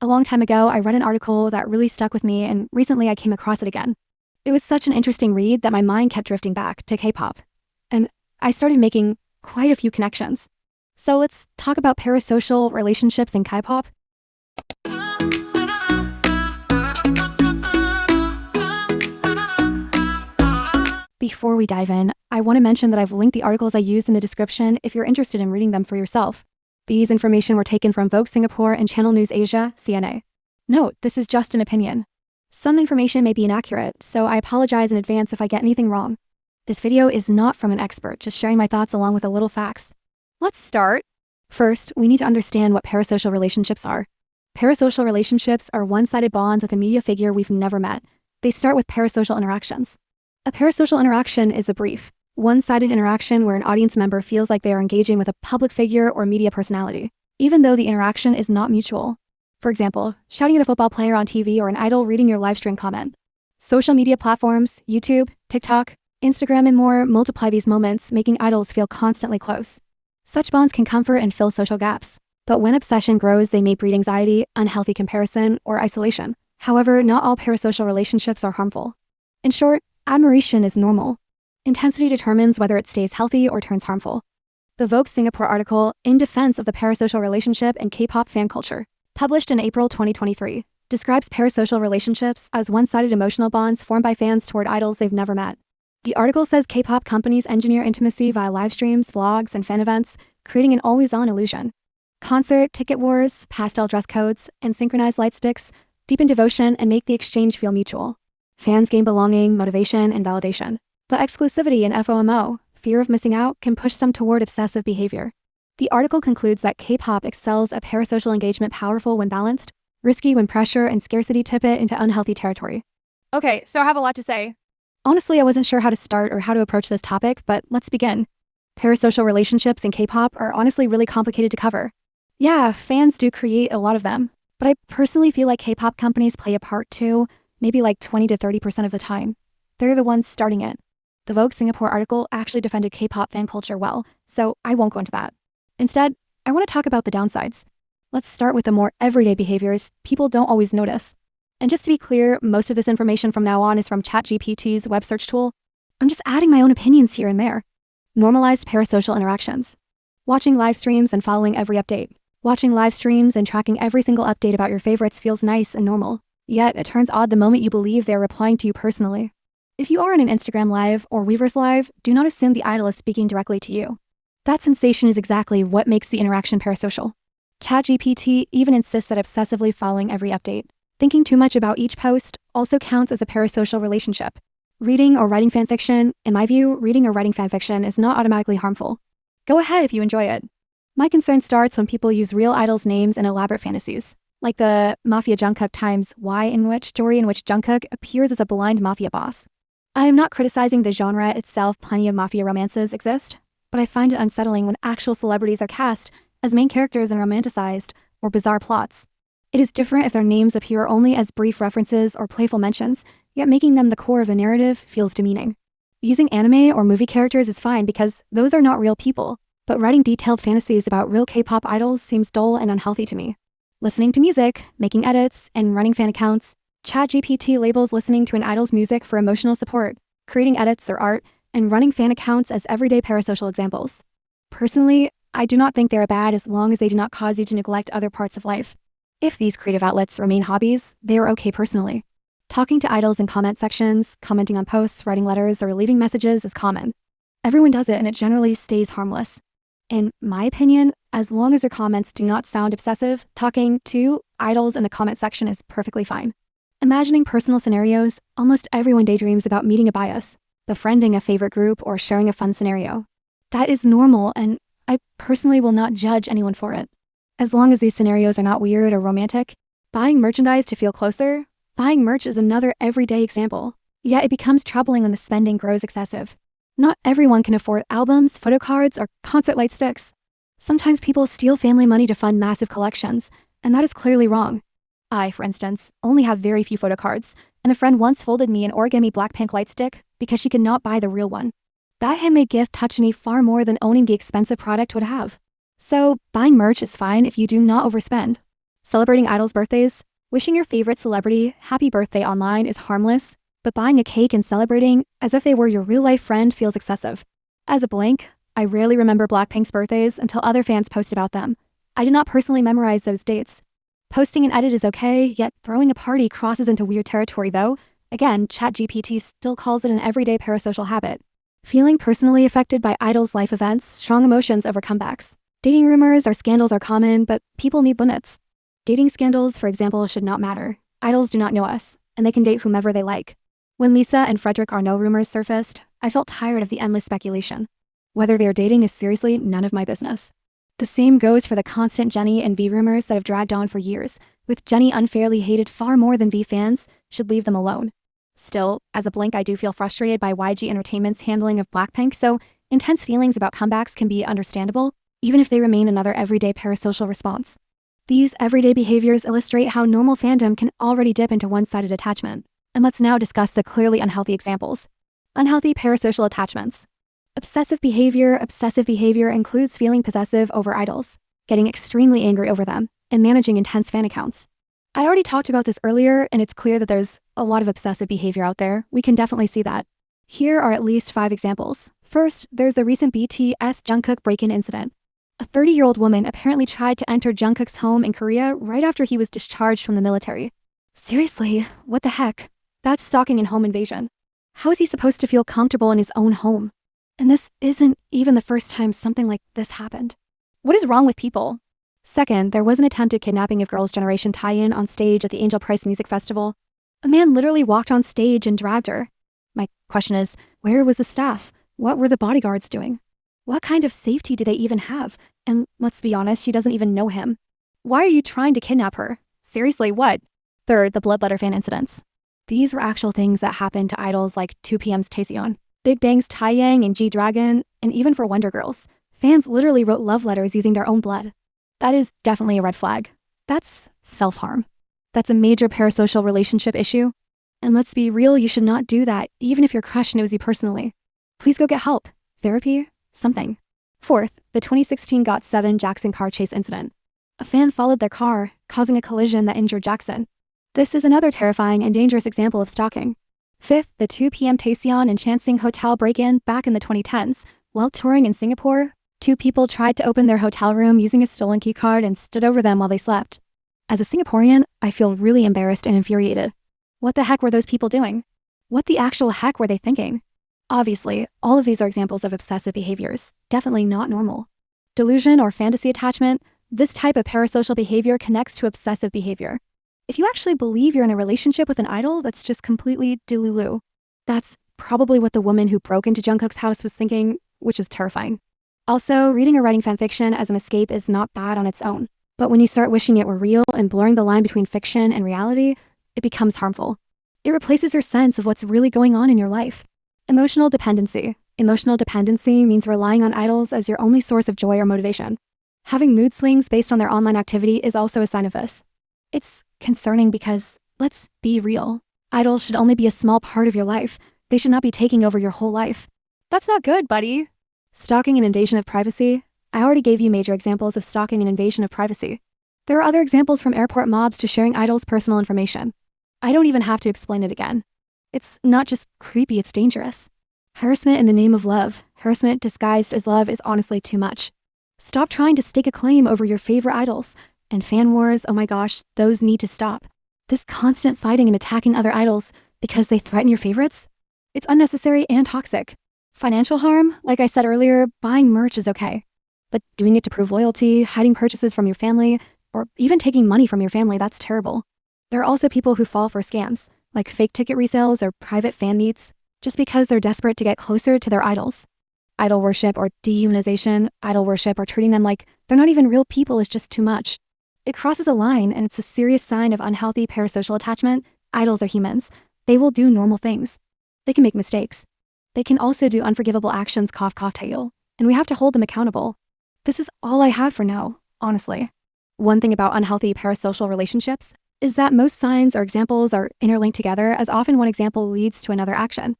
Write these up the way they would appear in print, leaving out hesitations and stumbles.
A long time ago, I read an article that really stuck with me, and recently I came across it again. It was such an interesting read that my mind kept drifting back to K-pop. And I started making quite a few connections. So let's talk about parasocial relationships in K-pop. Before we dive in, I want to mention that I've linked the articles I used in the description if you're interested in reading them for yourself. These information were taken from Vogue Singapore and Channel News Asia, CNA. Note, this is just an opinion. Some information may be inaccurate, so I apologize in advance if I get anything wrong. This video is not from an expert, just sharing my thoughts along with a little facts. Let's start. First, we need to understand what parasocial relationships are. Parasocial relationships are one-sided bonds with a media figure we've never met. They start with parasocial interactions. A parasocial interaction is a brief, one-sided interaction where an audience member feels like they are engaging with a public figure or media personality, even though the interaction is not mutual. For example, shouting at a football player on TV or an idol reading your livestream comment. Social media platforms, YouTube, TikTok, Instagram, and more multiply these moments, making idols feel constantly close. Such bonds can comfort and fill social gaps, but when obsession grows, they may breed anxiety, unhealthy comparison, or isolation. However, not all parasocial relationships are harmful. In short, admiration is normal. Intensity determines whether it stays healthy or turns harmful. The Vogue Singapore article, In Defense of the Parasocial Relationship in K-pop Fan Culture, published in April 2023, describes parasocial relationships as one-sided emotional bonds formed by fans toward idols they've never met. The article says K-pop companies engineer intimacy via live streams, vlogs, and fan events, creating an always-on illusion. Concert, ticket wars, pastel dress codes, and synchronized light sticks deepen devotion and make the exchange feel mutual. Fans gain belonging, motivation, and validation. But exclusivity and FOMO, fear of missing out, can push some toward obsessive behavior. The article concludes that K-pop excels at parasocial engagement, powerful when balanced, risky when pressure and scarcity tip it into unhealthy territory. Okay, so I have a lot to say. Honestly, I wasn't sure how to start or how to approach this topic, but let's begin. Parasocial relationships in K-pop are honestly really complicated to cover. Yeah, fans do create a lot of them, but I personally feel like K-pop companies play a part too, maybe like 20 to 30% of the time. They're the ones starting it. The Vogue Singapore article actually defended K-pop fan culture well, so I won't go into that. Instead, I want to talk about the downsides. Let's start with the more everyday behaviors people don't always notice. And just to be clear, most of this information from now on is from ChatGPT's web search tool. I'm just adding my own opinions here and there. Normalized parasocial interactions. Watching live streams and following every update. Watching live streams and tracking every single update about your favorites feels nice and normal. Yet, it turns odd the moment you believe they're replying to you personally. If you are on an Instagram Live or Weverse Live, do not assume the idol is speaking directly to you. That sensation is exactly what makes the interaction parasocial. ChatGPT even insists that obsessively following every update, thinking too much about each post, also counts as a parasocial relationship. Reading or writing fanfiction, in my view, reading or writing fanfiction is not automatically harmful. Go ahead if you enjoy it. My concern starts when people use real idols' names in elaborate fantasies, like the Mafia Jungkook times Y in which story in which Jungkook appears as a blind mafia boss. I am not criticizing the genre itself, plenty of mafia romances exist, but I find it unsettling when actual celebrities are cast as main characters and romanticized, or bizarre plots. It is different if their names appear only as brief references or playful mentions, yet making them the core of a narrative feels demeaning. Using anime or movie characters is fine because those are not real people, but writing detailed fantasies about real K-pop idols seems dull and unhealthy to me. Listening to music, making edits, and running fan accounts, ChatGPT labels listening to an idol's music for emotional support, creating edits or art, and running fan accounts as everyday parasocial examples. Personally, I do not think they are bad as long as they do not cause you to neglect other parts of life. If these creative outlets remain hobbies, they are okay personally. Talking to idols in comment sections, commenting on posts, writing letters, or leaving messages is common. Everyone does it and it generally stays harmless. In my opinion, as long as your comments do not sound obsessive, talking to idols in the comment section is perfectly fine. Imagining personal scenarios, almost everyone daydreams about meeting a bias, befriending a favorite group, or sharing a fun scenario. That is normal, and I personally will not judge anyone for it. As long as these scenarios are not weird or romantic, buying merchandise to feel closer, buying merch is another everyday example. Yet it becomes troubling when the spending grows excessive. Not everyone can afford albums, photo cards, or concert light sticks. Sometimes people steal family money to fund massive collections, and that is clearly wrong. I, for instance, only have very few photo cards, and a friend once folded me an origami Blackpink light stick because she could not buy the real one. That handmade gift touched me far more than owning the expensive product would have. So, buying merch is fine if you do not overspend. Celebrating idols' birthdays. Wishing your favorite celebrity happy birthday online is harmless, but buying a cake and celebrating as if they were your real-life friend feels excessive. As a blank, I rarely remember Blackpink's birthdays until other fans post about them. I did not personally memorize those dates. Posting an edit is okay, yet throwing a party crosses into weird territory though. Again, ChatGPT still calls it an everyday parasocial habit. Feeling personally affected by idols' life events, strong emotions over comebacks. Dating rumors or scandals are common, but people need limits. Dating scandals, for example, should not matter. Idols do not know us, and they can date whomever they like. When Lisa and Frederick Arnault rumors surfaced, I felt tired of the endless speculation. Whether they are dating is seriously none of my business. The same goes for the constant Jennie and V rumors that have dragged on for years, with Jennie unfairly hated far more than V fans should leave them alone. Still, as a blank, I do feel frustrated by YG Entertainment's handling of Blackpink, so intense feelings about comebacks can be understandable, even if they remain another everyday parasocial response. These everyday behaviors illustrate how normal fandom can already dip into one-sided attachment. And let's now discuss the clearly unhealthy examples. Unhealthy parasocial attachments. Obsessive behavior includes feeling possessive over idols, getting extremely angry over them, and managing intense fan accounts. I already talked about this earlier, and it's clear that there's a lot of obsessive behavior out there. We can definitely see that. Here are at least 5 examples. First, there's the recent BTS Jungkook break-in incident. A 30-year-old woman apparently tried to enter Jungkook's home in Korea right after he was discharged from the military. Seriously, what the heck? That's stalking and home invasion. How is he supposed to feel comfortable in his own home? And this isn't even the first time something like this happened. What is wrong with people? Second, there was an attempted kidnapping of Girls' Generation tie-in on stage at the Angel Price Music Festival. A man literally walked on stage and dragged her. My question is, where was the staff? What were the bodyguards doing? What kind of safety do they even have? And let's be honest, she doesn't even know him. Why are you trying to kidnap her? Seriously, what? Third, the Bloodletter fan incidents. These were actual things that happened to idols like 2PM's Taecyeon, Big Bang's Taeyang and G-Dragon, and even for Wonder Girls. Fans literally wrote love letters using their own blood. That is definitely a red flag. That's self-harm. That's a major parasocial relationship issue. And let's be real, you should not do that, even if your crush knows you personally. Please go get help, therapy, something. Fourth, the 2016 GOT7 Jackson car chase incident. A fan followed their car, causing a collision that injured Jackson. This is another terrifying and dangerous example of stalking. Fifth, the 2PM Taecyeon and Chansing hotel break-in back in the 2010s. While touring in Singapore, 2 people tried to open their hotel room using a stolen keycard and stood over them while they slept. As a Singaporean, I feel really embarrassed and infuriated. What the heck were those people doing? What the actual heck were they thinking? Obviously, all of these are examples of obsessive behaviors, definitely not normal. Delusion or fantasy attachment, this type of parasocial behavior connects to obsessive behavior. If you actually believe you're in a relationship with an idol, that's just completely delulu. That's probably what the woman who broke into Jungkook's house was thinking, which is terrifying. Also, reading or writing fanfiction as an escape is not bad on its own. But when you start wishing it were real and blurring the line between fiction and reality, it becomes harmful. It replaces your sense of what's really going on in your life. Emotional dependency. Emotional dependency means relying on idols as your only source of joy or motivation. Having mood swings based on their online activity is also a sign of this. It's concerning because, let's be real, idols should only be a small part of your life. They should not be taking over your whole life. That's not good, buddy. Stalking and invasion of privacy. I already gave you major examples of stalking and invasion of privacy. There are other examples from airport mobs to sharing idols' personal information. I don't even have to explain it again. It's not just creepy, it's dangerous. Harassment in the name of love. Harassment disguised as love is honestly too much. Stop trying to stake a claim over your favorite idols. And fan wars, oh my gosh, those need to stop. This constant fighting and attacking other idols because they threaten your favorites? It's unnecessary and toxic. Financial harm, like I said earlier, buying merch is okay. But doing it to prove loyalty, hiding purchases from your family, or even taking money from your family, that's terrible. There are also people who fall for scams, like fake ticket resales or private fan meets, just because they're desperate to get closer to their idols. Idol worship or dehumanization, idol worship or treating them like they're not even real people is just too much. It crosses a line and it's a serious sign of unhealthy parasocial attachment. Idols are humans. They will do normal things. They can make mistakes. They can also do unforgivable actions, cough, cough, tail, and we have to hold them accountable. This is all I have for now, honestly. One thing about unhealthy parasocial relationships is that most signs or examples are interlinked together, as often one example leads to another action.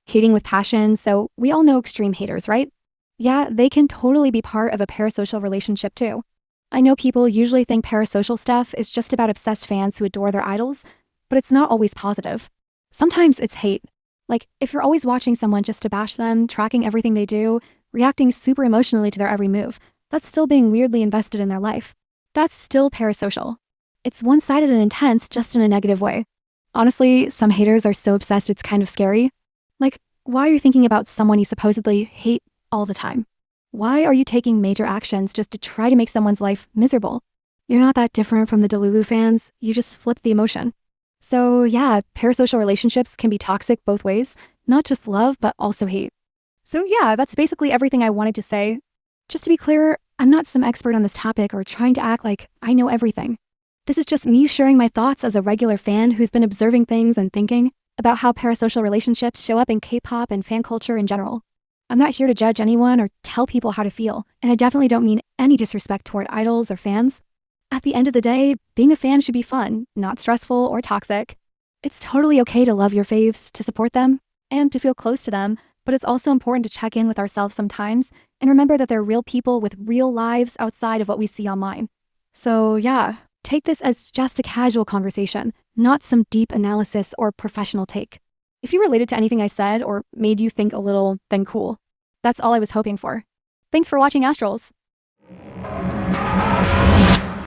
Hating with passion, so we all know extreme haters, right? Yeah, they can totally be part of a parasocial relationship too. I know people usually think parasocial stuff is just about obsessed fans who adore their idols, but it's not always positive. Sometimes it's hate. Like, if you're always watching someone just to bash them, tracking everything they do, reacting super emotionally to their every move, that's still being weirdly invested in their life. That's still parasocial. It's one-sided and intense, just in a negative way. Honestly, some haters are so obsessed it's kind of scary. Like, why are you thinking about someone you supposedly hate all the time? Why are you taking major actions just to try to make someone's life miserable? You're not that different from the Delulu fans, you just flip the emotion. So yeah, parasocial relationships can be toxic both ways, not just love, but also hate. So yeah, that's basically everything I wanted to say. Just to be clear, I'm not some expert on this topic or trying to act like I know everything. This is just me sharing my thoughts as a regular fan who's been observing things and thinking about how parasocial relationships show up in K-pop and fan culture in general. I'm not here to judge anyone or tell people how to feel, and I definitely don't mean any disrespect toward idols or fans. At the end of the day, being a fan should be fun, not stressful or toxic. It's totally okay to love your faves, to support them, and to feel close to them, but it's also important to check in with ourselves sometimes and remember that they're real people with real lives outside of what we see online. So yeah, take this as just a casual conversation, not some deep analysis or professional take. If you related to anything I said or made you think a little, then cool. That's all I was hoping for. Thanks for watching Astrals.